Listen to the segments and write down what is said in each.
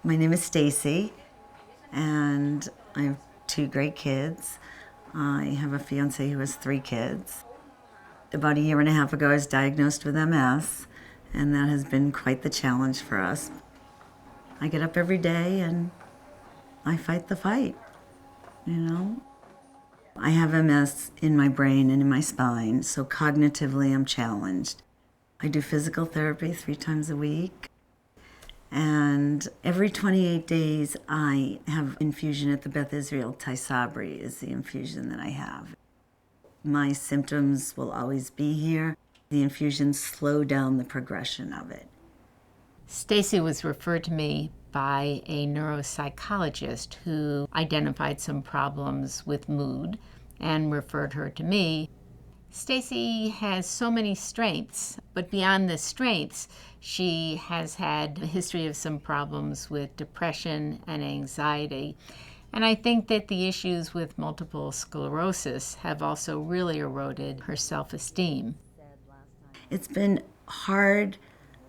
My name is Stacey, and I have 2 great kids. I have a fiance who has 3 kids. About a year and a half ago, I was diagnosed with MS, and that has been quite the challenge for us. I get up every day and I fight the fight, you know? I have MS in my brain and in my spine, so cognitively I'm challenged. I do physical therapy 3 times a week, and every 28 days I have infusion at the Beth Israel. Tysabri is the infusion that I have. My symptoms will always be here. The infusions slow down the progression of it. Stacey was referred to me by a neuropsychologist who identified some problems with mood and referred her to me. Stacey has so many strengths, but beyond the strengths, she has had a history of some problems with depression and anxiety. And I think that the issues with multiple sclerosis have also really eroded her self-esteem. It's been hard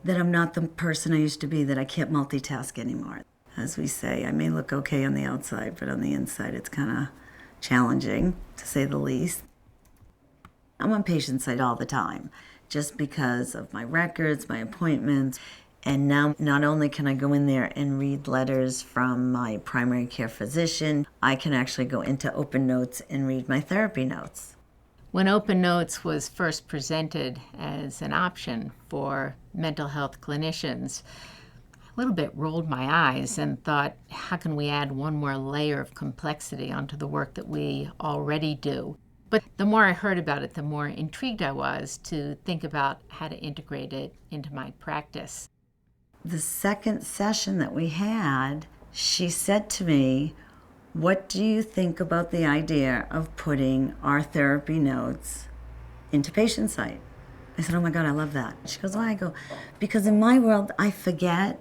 that I'm not the person I used to be, that I can't multitask anymore. As we say, I may look okay on the outside, but on the inside it's kind of challenging, to say the least. I'm on patient site all the time, just because of my records, my appointments, and now not only can I go in there and read letters from my primary care physician, I can actually go into OpenNotes and read my therapy notes. When OpenNotes was first presented as an option for mental health clinicians, I a little bit rolled my eyes and thought, how can we add one more layer of complexity onto the work that we already do? But the more I heard about it, the more intrigued I was to think about how to integrate it into my practice. The second session that we had, she said to me, "What do you think about the idea of putting our therapy notes into patient site?" I said, "Oh my God, I love that." She goes, "Why?" I go, "Because in my world, I forget."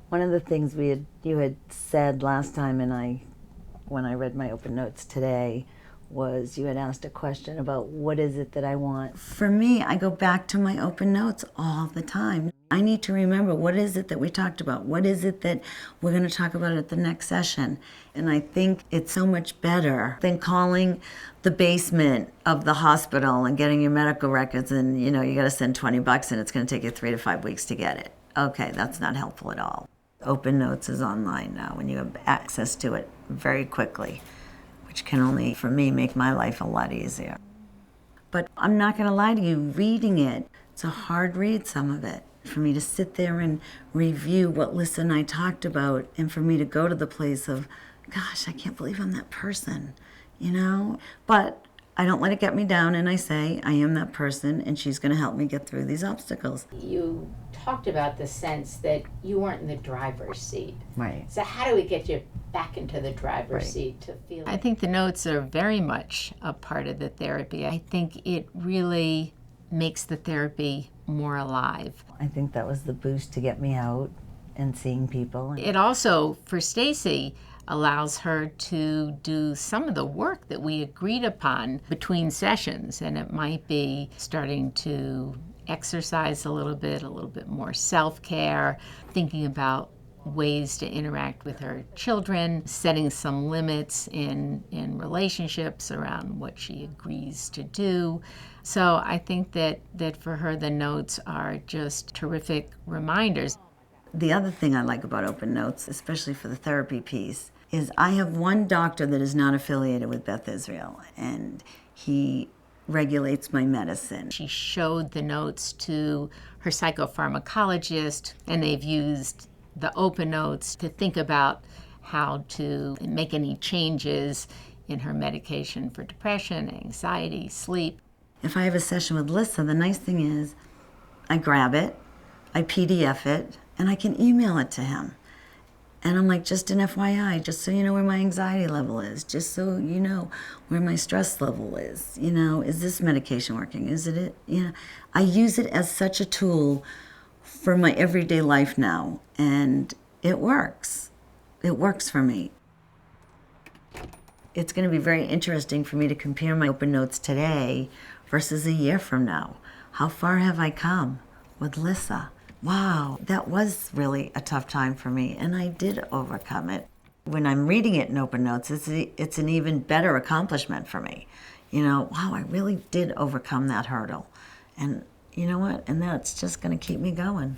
One of the things you had said last time, and when I read my OpenNotes today, was you had asked a question about what is it that I want. For me, I go back to my OpenNotes all the time. I need to remember, what is it that we talked about? What is it that we're going to talk about at the next session? And I think it's so much better than calling the basement of the hospital and getting your medical records and, you got to send $20 and it's going to take you 3 to 5 weeks to get it. Okay, that's not helpful at all. OpenNotes is online now and you have access to it very quickly, which can only, for me, make my life a lot easier. But I'm not going to lie to you, reading it, it's a hard read, some of it. For me to sit there and review what Lisa and I talked about, and for me to go to the place of, gosh, I can't believe I'm that person, But I don't let it get me down, and I say, I am that person, and she's going to help me get through these obstacles. You talked about the sense that you weren't in the driver's seat. Right. So how do we get you back into the driver's seat to feel? I think the notes are very much a part of the therapy. I think it really makes the therapy more alive. I think that was the boost to get me out and seeing people. It also, for Stacey, allows her to do some of the work that we agreed upon between sessions, and it might be starting to exercise a little bit more self-care, thinking about ways to interact with her children, setting some limits in relationships around what she agrees to do. So I think that for her, the notes are just terrific reminders. The other thing I like about OpenNotes, especially for the therapy piece, is I have one doctor that is not affiliated with Beth Israel, and he regulates my medicine. She showed the notes to her psychopharmacologist, and they've used the OpenNotes to think about how to make any changes in her medication for depression, anxiety, sleep. If I have a session with Lisa, the nice thing is I grab it, I PDF it, and I can email it to him. And I'm like, just an FYI, just so you know where my anxiety level is, just so you know where my stress level is. Is this medication working? Is it? I use it as such a tool for my everyday life now, and it works. It works for me. It's going to be very interesting for me to compare my OpenNotes today versus a year from now. How far have I come with Lisa? wow, that was really a tough time for me, and I did overcome it. When I'm reading it in OpenNotes, it's an even better accomplishment for me. Wow, I really did overcome that hurdle. And you know what? And that's just going to keep me going.